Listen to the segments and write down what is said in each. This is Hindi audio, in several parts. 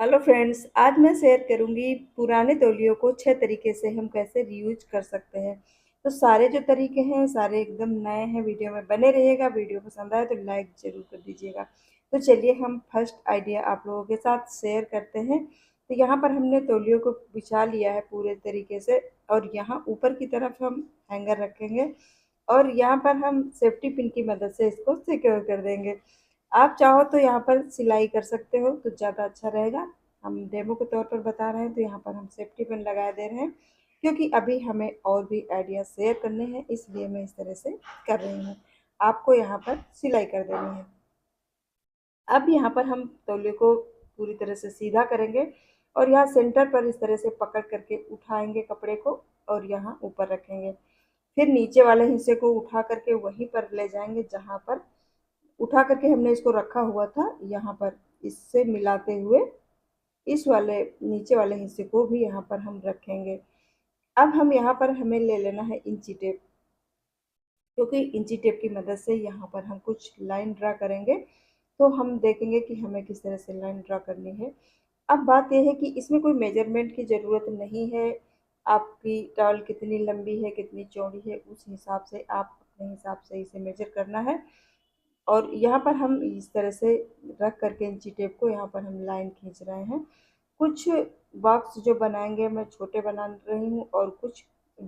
हेलो फ्रेंड्स, आज मैं शेयर करूंगी पुराने तौलियों को 6 तरीके से हम कैसे रीयूज कर सकते हैं। तो सारे जो तरीके हैं सारे एकदम नए हैं। वीडियो में बने रहिएगा। वीडियो पसंद आए तो लाइक ज़रूर कर दीजिएगा। तो चलिए हम फर्स्ट आइडिया आप लोगों के साथ शेयर करते हैं। तो यहाँ पर हमने तौलियों को बिछा लिया है पूरे तरीके से, और यहाँ ऊपर की तरफ हम हैंगर रखेंगे और यहाँ पर हम सेफ्टी पिन की मदद से इसको सिक्योर कर देंगे। आप चाहो तो यहाँ पर सिलाई कर सकते हो तो ज़्यादा अच्छा रहेगा। हम डेमो के तौर पर बता रहे हैं तो यहाँ पर हम सेफ्टी पिन लगा दे रहे हैं, क्योंकि अभी हमें और भी आइडिया शेयर करने हैं, इसलिए मैं इस तरह से कर रही हूँ। आपको यहाँ पर सिलाई कर देनी है। अब यहाँ पर हम तौलिए को पूरी तरह से सीधा करेंगे और यहाँ सेंटर पर इस तरह से पकड़ करके उठाएंगे कपड़े को और यहाँ ऊपर रखेंगे। फिर नीचे वाले हिस्से को उठा करके वहीं पर ले जाएंगे जहाँ पर उठा करके हमने इसको रखा हुआ था। यहाँ पर इससे मिलाते हुए इस वाले नीचे वाले हिस्से को भी यहाँ पर हम रखेंगे। अब हम यहाँ पर हमें ले लेना है इंची टेप, क्योंकि इंची टेप की मदद से यहाँ पर हम कुछ लाइन ड्रा करेंगे। तो हम देखेंगे कि हमें किस तरह से लाइन ड्रा करनी है। अब बात यह है कि इसमें कोई मेजरमेंट की ज़रूरत नहीं है। आपकी टॉवल कितनी लंबी है कितनी चौड़ी है उस हिसाब से आप अपने हिसाब से इसे मेजर करना है। और यहाँ पर हम इस तरह से रख करके इंची टेप को यहाँ पर हम लाइन खींच रहे हैं। कुछ बॉक्स जो बनाएंगे मैं छोटे बना रही हूँ और कुछ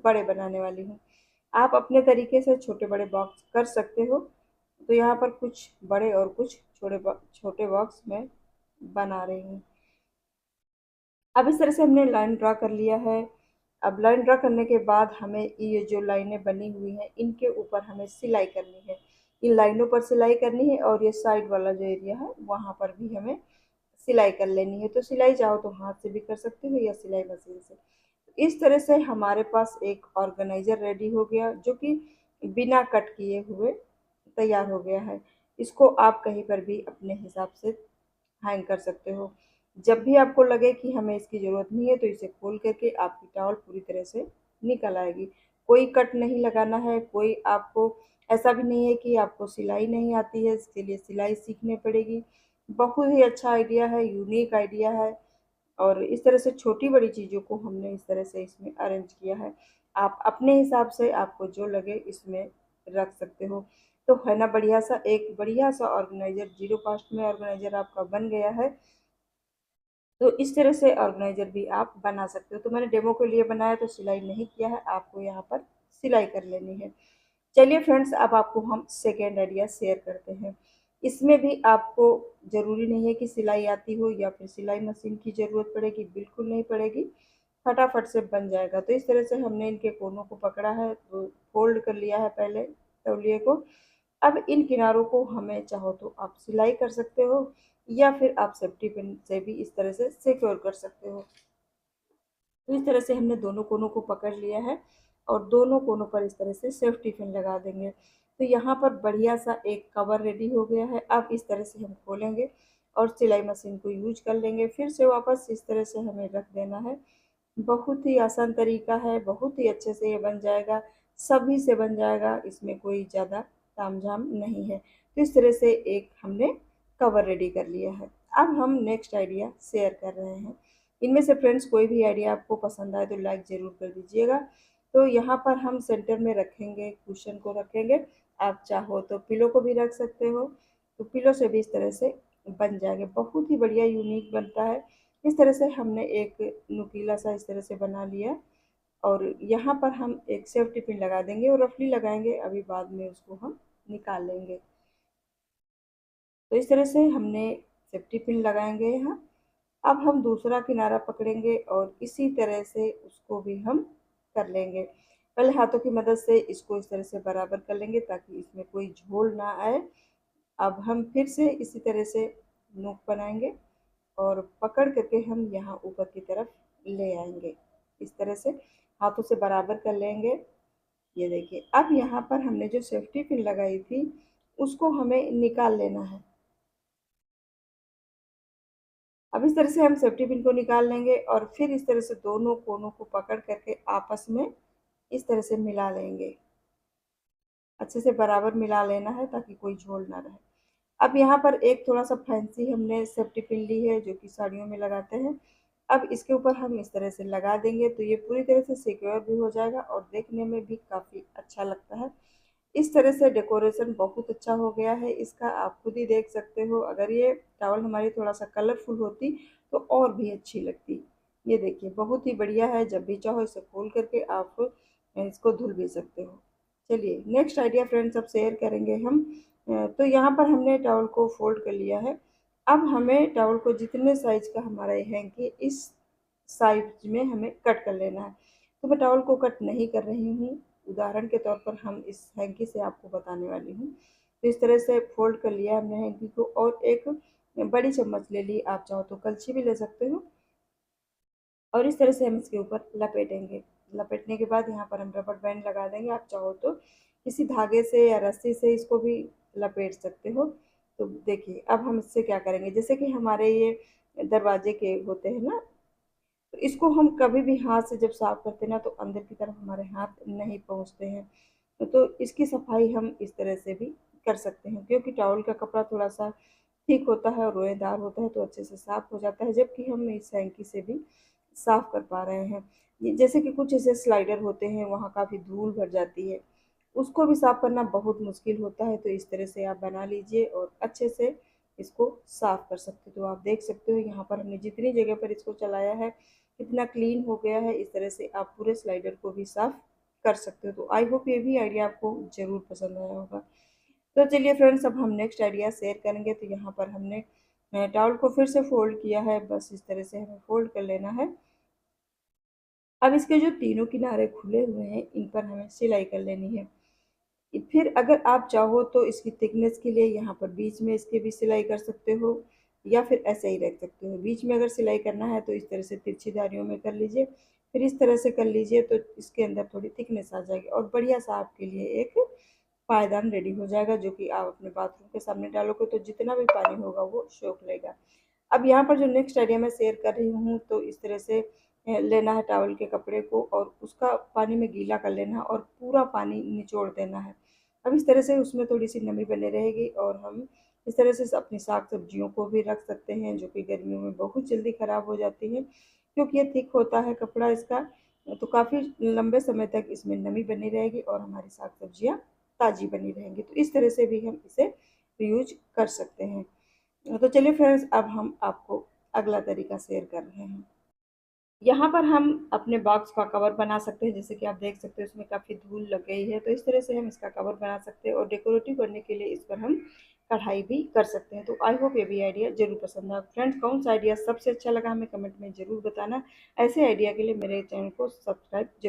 बड़े बनाने वाली हूँ। आप अपने तरीके से छोटे बड़े बॉक्स कर सकते हो। तो यहाँ पर कुछ बड़े और कुछ छोटे बॉक्स मैं बना रही हूँ। अब इस तरह से हमने लाइन ड्रा कर लिया है। अब लाइन ड्रा करने के बाद हमें ये जो लाइनें बनी हुई हैं इनके ऊपर हमें सिलाई करनी है। इन लाइनों पर सिलाई करनी है और ये साइड वाला जो एरिया है वहाँ पर भी हमें सिलाई कर लेनी है। तो सिलाई चाहो तो हाथ से भी कर सकते हो या सिलाई मशीन से। इस तरह से हमारे पास एक ऑर्गेनाइजर रेडी हो गया, जो कि बिना कट किए हुए तैयार हो गया है। इसको आप कहीं पर भी अपने हिसाब से हैंग कर सकते हो। जब भी आपको लगे कि हमें इसकी ज़रूरत नहीं है तो इसे खोल करके आपकी टॉवल पूरी तरह से निकल आएगी। कोई कट नहीं लगाना है। कोई आपको ऐसा भी नहीं है कि आपको सिलाई नहीं आती है, इसके लिए सिलाई सीखनी पड़ेगी। बहुत ही अच्छा आइडिया है, यूनिक आइडिया है। और इस तरह से छोटी बड़ी चीज़ों को हमने इस तरह से इसमें अरेंज किया है। आप अपने हिसाब से आपको जो लगे इसमें रख सकते हो। तो है ना बढ़िया सा, एक बढ़िया सा ऑर्गेनाइजर, जीरो कॉस्ट में ऑर्गेनाइजर आपका बन गया है। तो इस तरह से ऑर्गेनाइजर भी आप बना सकते हो। तो मैंने डेमो के लिए बनाया तो सिलाई नहीं किया है, आपको यहाँ पर सिलाई कर लेनी है। चलिए फ्रेंड्स, अब आपको हम सेकेंड आइडिया शेयर करते हैं। इसमें भी आपको ज़रूरी नहीं है कि सिलाई आती हो या फिर सिलाई मशीन की ज़रूरत पड़ेगी, बिल्कुल नहीं पड़ेगी। फटाफट से बन जाएगा। तो इस तरह से हमने इनके कोनों को पकड़ा है, तो फोल्ड कर लिया है पहले तौलिए को। अब इन किनारों को हमें चाहो तो आप सिलाई कर सकते हो या फिर आप सेफ्टी पिन से भी इस तरह से सिक्योर कर सकते हो। तो इस तरह से हमने दोनों कोनों को पकड़ लिया है और दोनों कोनों पर इस तरह से सेफ्टी पिन लगा देंगे। तो यहाँ पर बढ़िया सा एक कवर रेडी हो गया है। अब इस तरह से हम खोलेंगे और सिलाई मशीन को यूज कर लेंगे। फिर से वापस इस तरह से हमें रख देना है। बहुत ही आसान तरीका है, बहुत ही अच्छे से ये बन जाएगा, सभी से बन जाएगा, इसमें कोई ज़्यादा तामझाम नहीं है। तो इस तरह से एक हमने कवर रेडी कर लिया है। अब हम नेक्स्ट आइडिया शेयर कर रहे हैं। इनमें से फ्रेंड्स कोई भी आइडिया आपको पसंद आए तो लाइक ज़रूर कर दीजिएगा। तो यहाँ पर हम सेंटर में रखेंगे, कुशन को रखेंगे। आप चाहो तो पिलो को भी रख सकते हो। तो पिलो से भी इस तरह से बन जाएगा, बहुत ही बढ़िया यूनिक बनता है। इस तरह से हमने एक नुकीला सा इस तरह से बना लिया और यहाँ पर हम एक सेफ्टी पिन लगा देंगे और रफली लगाएंगे, अभी बाद में उसको हम निकाल लेंगे। तो इस तरह से हमने सेफ्टी पिन लगाएंगे यहाँ। अब हम दूसरा किनारा पकड़ेंगे और इसी तरह से उसको भी हम कर लेंगे। पहले हाथों की मदद से इसको इस तरह से बराबर कर लेंगे ताकि इसमें कोई झोल ना आए। अब हम फिर से इसी तरह से नोक बनाएंगे और पकड़ करके हम यहाँ ऊपर की तरफ ले आएंगे। इस तरह से हाथों से बराबर कर लेंगे। ये देखिए, अब यहाँ पर हमने जो सेफ्टी पिन लगाई थी उसको हमें निकाल लेना है। अब इस तरह से हम सेफ्टी पिन को निकाल लेंगे और फिर इस तरह से दोनों कोनों को पकड़ करके आपस में इस तरह से मिला लेंगे। अच्छे से बराबर मिला लेना है ताकि कोई झोल ना रहे। अब यहाँ पर एक थोड़ा सा फैंसी हमने सेफ्टी पिन ली है जो कि साड़ियों में लगाते हैं। अब इसके ऊपर हम इस तरह से लगा देंगे तो ये पूरी तरह से सिक्योर भी हो जाएगा और देखने में भी काफ़ी अच्छा लगता है। इस तरह से डेकोरेशन बहुत अच्छा हो गया है इसका, आप खुद ही देख सकते हो। अगर ये टॉवल हमारी थोड़ा सा कलरफुल होती तो और भी अच्छी लगती। ये देखिए बहुत ही बढ़िया है, जब भी चाहो इसे खोल करके आप इसको धुल भी सकते हो। चलिए नेक्स्ट आइडिया फ्रेंड्स अब शेयर करेंगे हम। तो यहाँ पर हमने टॉवल को फोल्ड कर लिया है। अब हमें टॉवल को जितने साइज का हमारा ये हैंकी इस साइज में हमें कट कर लेना है। तो मैं टॉवल को कट नहीं कर रही हूँ, उदाहरण के तौर पर हम इस हैंकी से आपको बताने वाली हूँ। तो इस तरह से फोल्ड कर लिया हमने हैंकी को और एक बड़ी चम्मच ले ली, आप चाहो तो कलछी भी ले सकते हो। और इस तरह से हम इसके ऊपर लपेटेंगे। लपेटने के बाद यहाँ पर हम रबर बैंड लगा देंगे, आप चाहो तो किसी धागे से या रस्सी से इसको भी लपेट सकते हो। तो देखिए अब हम इससे क्या करेंगे, जैसे कि हमारे ये दरवाजे के होते हैं ना, तो इसको हम कभी भी हाथ से जब साफ करते हैं ना तो अंदर की तरफ हमारे हाथ नहीं पहुँचते हैं। तो इसकी सफाई हम इस तरह से भी कर सकते हैं, क्योंकि टॉवल का कपड़ा थोड़ा सा थिक होता है और रोएदार होता है तो अच्छे से साफ हो जाता है, जबकि हम इस हैंकी से भी साफ कर पा रहे हैं। जैसे कि कुछ ऐसे स्लाइडर होते हैं वहाँ काफ़ी धूल भर जाती है, उसको भी साफ करना बहुत मुश्किल होता है। तो इस तरह से आप बना लीजिए और अच्छे से इसको साफ कर सकते हो। तो आप देख सकते हो यहाँ पर हमने जितनी जगह पर इसको चलाया है कितना क्लीन हो गया है। इस तरह से आप पूरे स्लाइडर को भी साफ कर सकते हो। तो आई होप ये भी आइडिया आपको ज़रूर पसंद आया होगा। तो चलिए फ्रेंड्स अब हम नेक्स्ट आइडिया शेयर करेंगे। तो यहाँ पर हमने टॉवल को फिर से फोल्ड किया है, बस इस तरह से हमें फोल्ड कर लेना है। अब इसके जो तीनों किनारे खुले हुए हैं इन पर हमें सिलाई कर लेनी है। फिर अगर आप चाहो तो इसकी थिकनेस के लिए यहाँ पर बीच में इसके भी सिलाई कर सकते हो, या फिर ऐसे ही रख सकते हो। बीच में अगर सिलाई करना है तो इस तरह से तिरछी धारियों में कर लीजिए, फिर इस तरह से कर लीजिए तो इसके अंदर थोड़ी थिकनेस आ जाएगी और बढ़िया सा आपके लिए एक पायदान रेडी हो जाएगा, जो कि आप अपने बाथरूम के सामने डालोगे तो जितना भी पानी होगा वो सोख लेगा। अब यहाँ पर जो नेक्स्ट आइडिया मैं शेयर कर रही हूँ, तो इस तरह से लेना है टॉवल के कपड़े को और उसका पानी में गीला कर लेना है और पूरा पानी निचोड़ देना है। अब इस तरह से उसमें थोड़ी सी नमी बनी रहेगी और हम इस तरह से अपनी साग सब्जियों को भी रख सकते हैं, जो कि गर्मियों में बहुत जल्दी ख़राब हो जाती है, क्योंकि ये थिक होता है कपड़ा इसका। तो काफ़ी लंबे समय तक इसमें नमी बनी रहेगी और हमारी साग सब्जियाँ ताज़ी बनी रहेंगी। तो इस तरह से भी हम इसे यूज कर सकते हैं। तो चलिए फ्रेंड्स अब हम आपको अगला तरीका शेयर कर रहे हैं। यहाँ पर हम अपने बॉक्स का कवर बना सकते हैं, जैसे कि आप देख सकते हो इसमें काफ़ी धूल लग गई है, तो इस तरह से हम इसका कवर बना सकते हैं और डेकोरेटिव करने के लिए इस पर हम कढ़ाई भी कर सकते हैं। तो आई होप ये भी आइडिया ज़रूर पसंद आया फ्रेंड्स। कौन सा आइडिया सबसे अच्छा लगा हमें कमेंट में ज़रूर बताना। ऐसे आइडिया के लिए मेरे चैनल को सब्सक्राइब जरूर